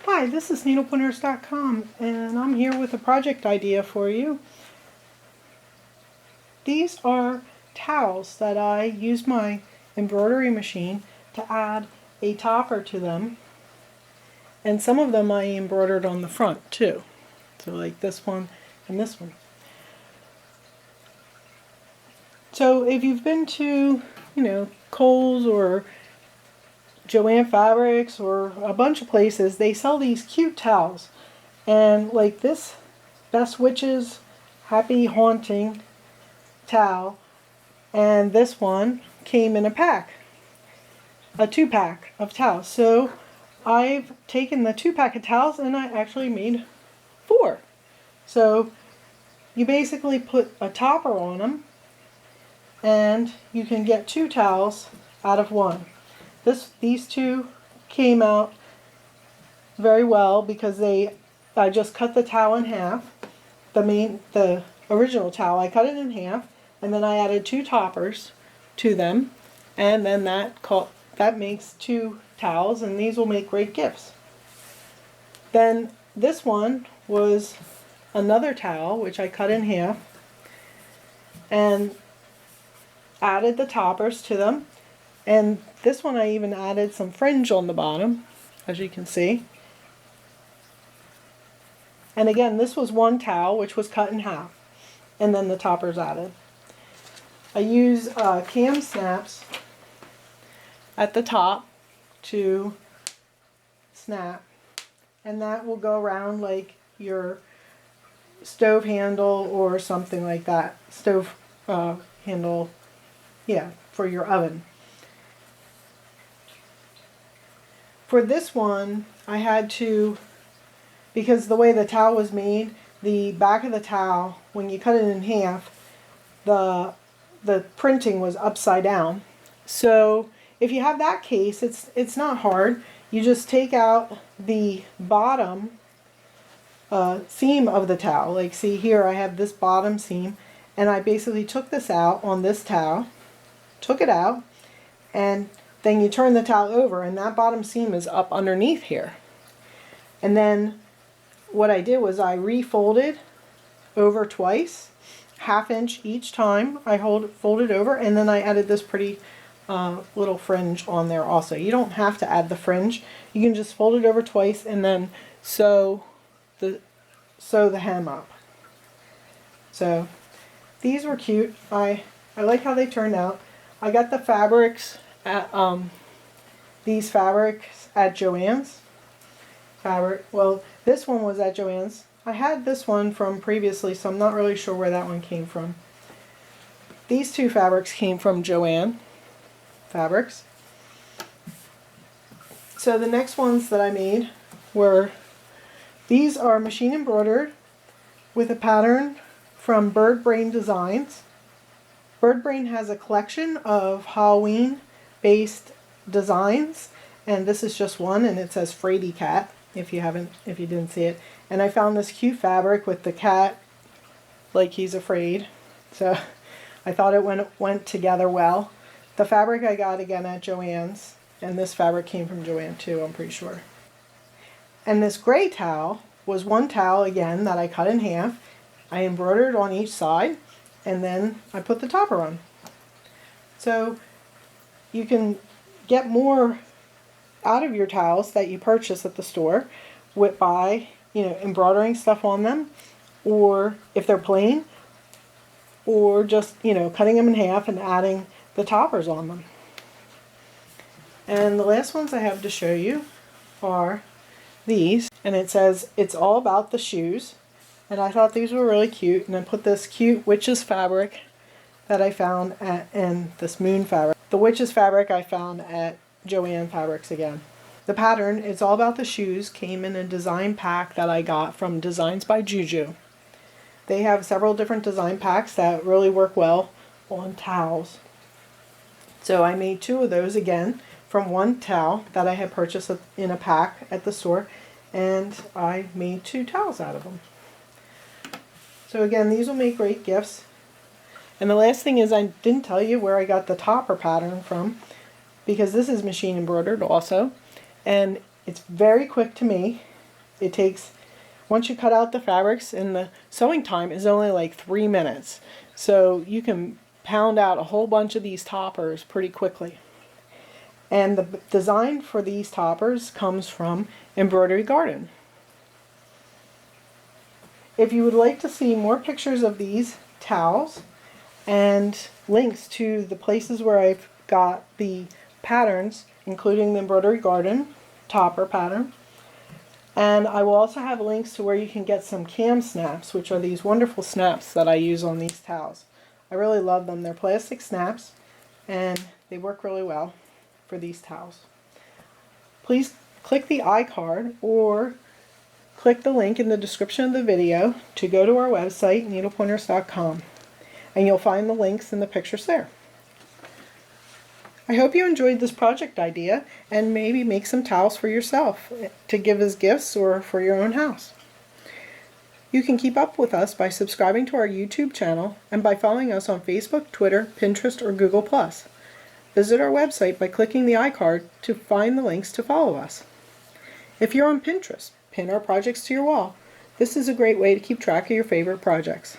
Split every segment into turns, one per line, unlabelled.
Hi, this is needlepointers.com and I'm here with a project idea for you. These are towels that I used my embroidery machine to add a topper to them, and some of them I embroidered on the front too. So like this one and this one. So if you've been to, Kohl's or Joann Fabrics or a bunch of places, they sell these cute towels. And like this Best Witches Happy Haunting towel, and this one came in a pack, a 2-pack of towels. So I've taken the 2-pack of towels and I actually made 4. So you basically put a topper on them and you can get 2 towels out of one. These two came out very well because I just cut the towel in half. The original towel, I cut it in half, and then I added 2 toppers to them, and then that makes 2 towels, and these will make great gifts. Then this one was another towel which I cut in half and added the toppers to them. And this one I even added some fringe on the bottom, as you can see. And again, this was one towel which was cut in half, and then the toppers added. I use cam snaps at the top to snap, and that will go around like your stove handle or something like that. Stove handle, yeah, for your oven. For this one, I had to, because the way the towel was made, the back of the towel, when you cut it in half, the printing was upside down. So if you have that case, it's not hard. You just take out the bottom seam of the towel. Like, see here, I have this bottom seam, and I basically took this out on this towel, took it out, and then you turn the towel over and that bottom seam is up underneath here. And then what I did was I refolded over twice, 1/2 inch each time I folded over, and then I added this pretty little fringe on there also. You don't have to add the fringe. You can just fold it over twice and then sew the hem up. So these were cute. I like how they turned out. I got the fabrics at these fabrics at Joann's. Well, this one was at Joann's. I had this one from previously, so I'm not really sure where that one came from. These 2 fabrics came from Joann Fabrics. So the next ones that I made were, these are machine embroidered with a pattern from Bird Brain Designs. Bird Brain has a collection of Halloween based designs, and this is just one, and it says Fraidy Cat if you didn't see it. And I found this cute fabric with the cat like he's afraid, so I thought it went together well. The fabric I got again at Joann's, and this fabric came from Joann too, I'm pretty sure. And this gray towel was one towel again that I cut in half. I embroidered on each side, and then I put the topper on. So you can get more out of your towels that you purchase at the store by embroidering stuff on them, or if they're plain, or just cutting them in half and adding the toppers on them. And the last ones I have to show you are these, and it says it's all about the shoes, and I thought these were really cute, and I put this cute witch's fabric that I found and this moon fabric. The witch's fabric I found at Joann Fabrics again. The pattern, It's All About the Shoes, came in a design pack that I got from Designs by Juju. They have several different design packs that really work well on towels. So I made 2 of those again from one towel that I had purchased in a pack at the store, and I made 2 towels out of them. So again, these will make great gifts. And the last thing is, I didn't tell you where I got the topper pattern from, because this is machine embroidered also, and it's very quick to make. It takes, once you cut out the fabrics, and the sewing time is only like 3 minutes. So you can pound out a whole bunch of these toppers pretty quickly. And the design for these toppers comes from Embroidery Garden. If you would like to see more pictures of these towels and links to the places where I've got the patterns, including the Embroidery Garden topper pattern, and I will also have links to where you can get some cam snaps, which are these wonderful snaps that I use on these towels. I really love them. They're plastic snaps and they work really well for these towels. Please click the iCard or click the link in the description of the video to go to our website, needlepointers.com, and you'll find the links and the pictures there. I hope you enjoyed this project idea and maybe make some towels for yourself to give as gifts or for your own house. You can keep up with us by subscribing to our YouTube channel and by following us on Facebook, Twitter, Pinterest, or Google+. Visit our website by clicking the iCard to find the links to follow us. If you're on Pinterest, pin our projects to your wall. This is a great way to keep track of your favorite projects.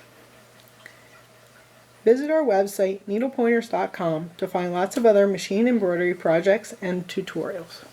Visit our website, needlepointers.com, to find lots of other machine embroidery projects and tutorials.